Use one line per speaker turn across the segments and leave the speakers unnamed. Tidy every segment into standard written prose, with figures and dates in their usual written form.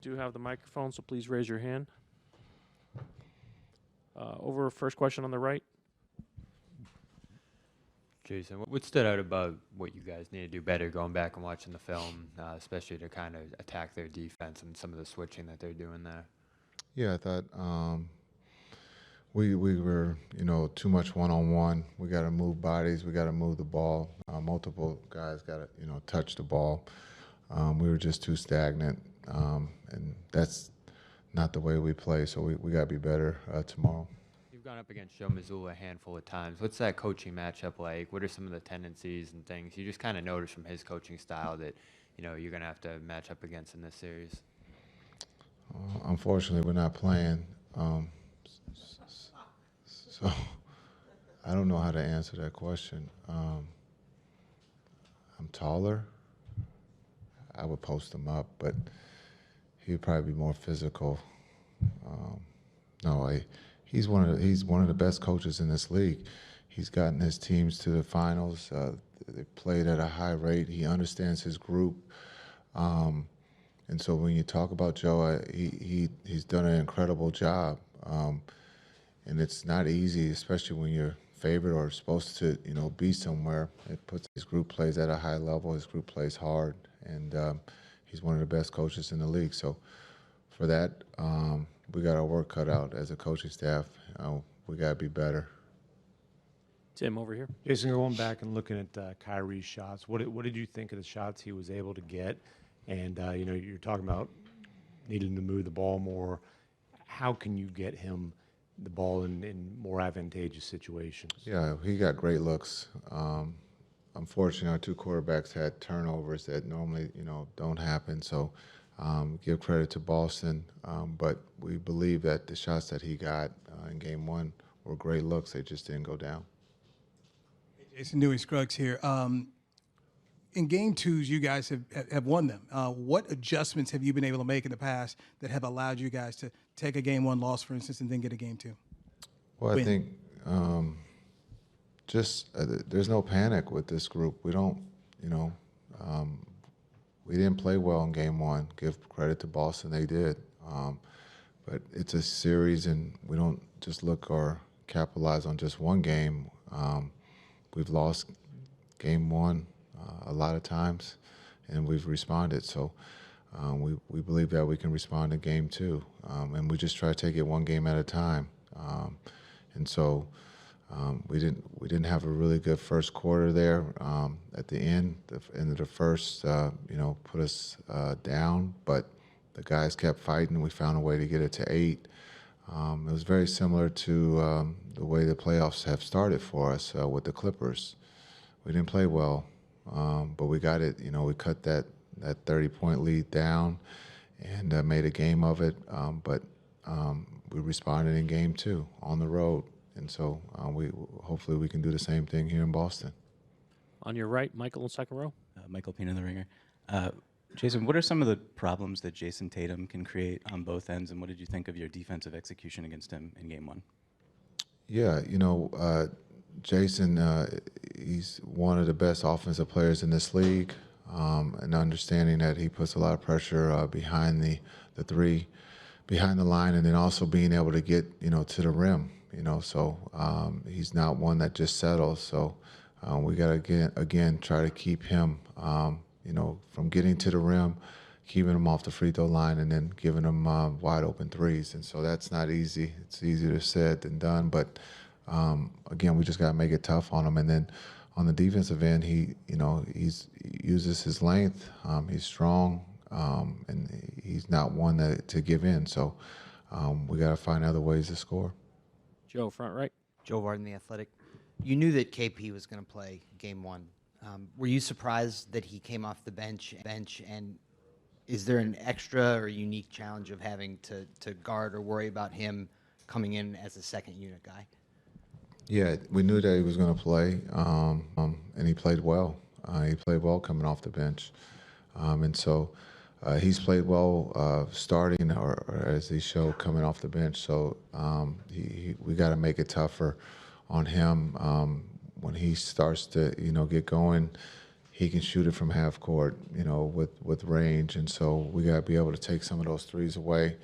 Do have the microphone, so please raise your hand. Over first question on the right.
Jayson, what stood out about what you guys need to do better going back and watching the film, especially to kind of attack their defense and some of the switching that they're doing there?
Yeah, I thought we were, too much one-on-one. We got to move bodies. We got to move the ball. Multiple guys got to, touch the ball. We were just too stagnant, and that's not the way we play. So we got to be better tomorrow.
You've gone up against Joe Mazzulla a handful of times. What's that coaching matchup like? What are some of the tendencies and things you just kind of notice from his coaching style that you're going to have to match up against in this series?
Unfortunately, we're not playing. So I don't know how to answer that question. I'm taller. I would post him up, but he'd probably be more physical. He's one of the best coaches in this league. He's gotten his teams to the finals. They played at a high rate. He understands his group. And so when you talk about Joe, he's done an incredible job. And it's not easy, especially when you're favored or supposed to, be somewhere. It puts his group plays at a high level. His group plays hard, and he's one of the best coaches in the league. So for that, we got our work cut out as a coaching staff. We got to be better.
Tim, over here.
Jayson, going back and looking at Kyrie's shots, what did you think of the shots he was able to get? And, you're talking about needing to move the ball more. How can you get him the ball in more advantageous situations?
Yeah, he got great looks. Unfortunately, our two quarterbacks had turnovers that normally, don't happen. So give credit to Boston. But we believe that the shots that he got in game one were great looks. They just didn't go down.
Hey, Jayson, Dewey Scruggs here. In game twos, you guys have won them. What adjustments have you been able to make in the past that have allowed you guys to take a game one loss, for instance, and then get a game two?
Well, I think there's no panic with this group. We don't, we didn't play well in game one. Give credit to Boston, they did. But it's a series, and we don't just look or capitalize on just one game. We've lost game one a lot of times, and we've responded. So we believe that we can respond to game two, and we just try to take it one game at a time. And so we didn't have a really good first quarter there. At the end of the first, put us down, but the guys kept fighting. We found a way to get it to 8. It was very similar to the way the playoffs have started for us with the Clippers. We didn't play well, but we got it. We cut that 30-point lead down and made a game of it. But we responded in game two on the road, and so hopefully we can do the same thing here in Boston.
On your right, Michael in second row.
Michael Pina, The Ringer. Jayson, what are some of the problems that Jayson Tatum can create on both ends, and what did you think of your defensive execution against him in game one?
Yeah, Jayson, he's one of the best offensive players in this league, and understanding that he puts a lot of pressure behind the three, behind the line, and then also being able to get, to the rim, so he's not one that just settles. So we got to, again, try to keep him, from getting to the rim, keeping him off the free throw line, and then giving him wide open threes. And so that's not easy. It's easier said than done. But again, we just got to make it tough on him. And then on the defensive end, he uses his length. He's strong, and he's not one to give in. So we got to find other ways to score.
Joe, front right.
Joe Varden, The Athletic. You knew that KP was going to play game one. Were you surprised that he came off the bench? And is there an extra or unique challenge of having to guard or worry about him coming in as a second unit guy?
Yeah, we knew that he was going to play, and he played well. He played well coming off the bench. And so he's played well starting or as he showed coming off the bench. So we got to make it tougher on him. When he starts to, get going, he can shoot it from half court, with range. And so we got to be able to take some of those threes away.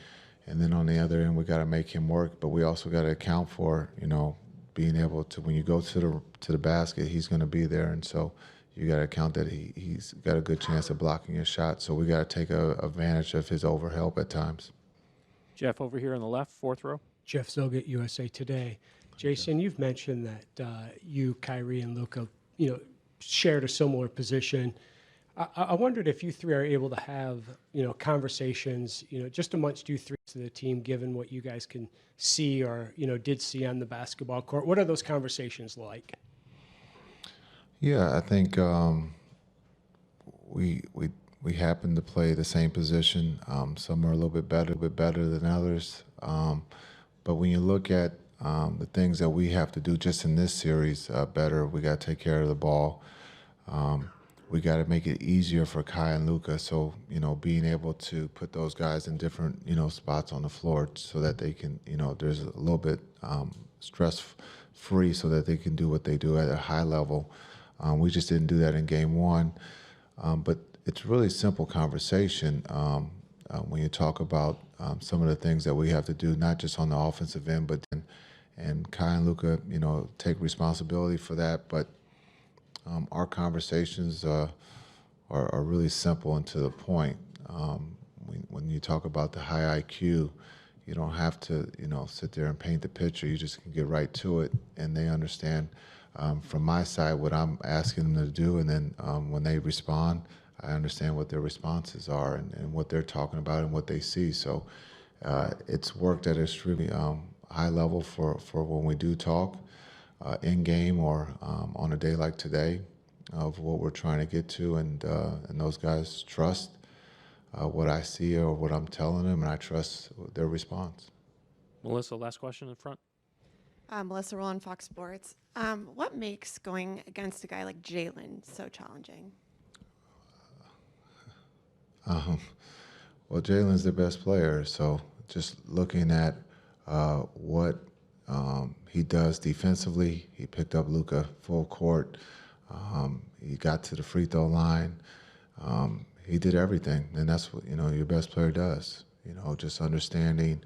And then on the other end, we got to make him work. But we also got to account for, being able to, when you go to the basket, he's going to be there. And so you got to account that he's got a good chance of blocking your shot. So we got to take advantage of his overhelp at times.
Jeff over here on the left, fourth row.
Jeff Zogett, USA Today. Jayson, you've mentioned that you, Kyrie, and Luka, shared a similar position. I wondered if you three are able to have, conversations, just amongst you three to the team, given what you guys can see or, did see on the basketball court. What are those conversations like?
Yeah, I think we happen to play the same position. Some are a little bit better than others. But when you look at the things that we have to do just in this series better, we got to take care of the ball. We got to make it easier for Kai and Luka. So, being able to put those guys in different, spots on the floor so that they can, there's a little bit stress-free so that they can do what they do at a high level. We just didn't do that in game one. But it's really simple conversation when you talk about some of the things that we have to do, not just on the offensive end, but and Kai and Luka, take responsibility for that. But our conversations are really simple and to the point. When you talk about the high IQ, you don't have to, sit there and paint the picture. You just can get right to it, and they understand from my side what I'm asking them to do, and then when they respond, I understand what their responses are and what they're talking about and what they see. So it's worked at an extremely high level for when we do talk in game or on a day like today of what we're trying to get to, and those guys trust what I see or what I'm telling them, and I trust their response.
Melissa, last question in front.
Melissa Rowland, Fox Sports. What makes going against a guy like Jaylen so challenging?
Well, Jaylen's their best player, so just looking at what he does defensively, he picked up Luka full court. He got to the free throw line. He did everything, and that's what your best player does. Just understanding.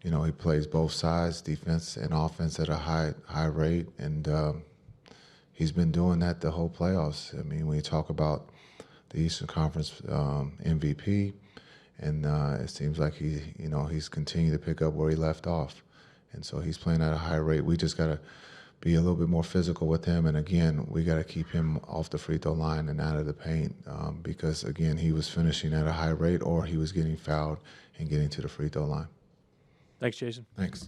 He plays both sides, defense and offense, at a high rate, and he's been doing that the whole playoffs. I mean, when you talk about the Eastern Conference MVP, and it seems like he's continued to pick up where he left off, and so he's playing at a high rate. We just got to be a little bit more physical with him, and again, we got to keep him off the free throw line and out of the paint because again, he was finishing at a high rate or he was getting fouled and getting to the free throw line.
Thanks, Jayson.
Thanks.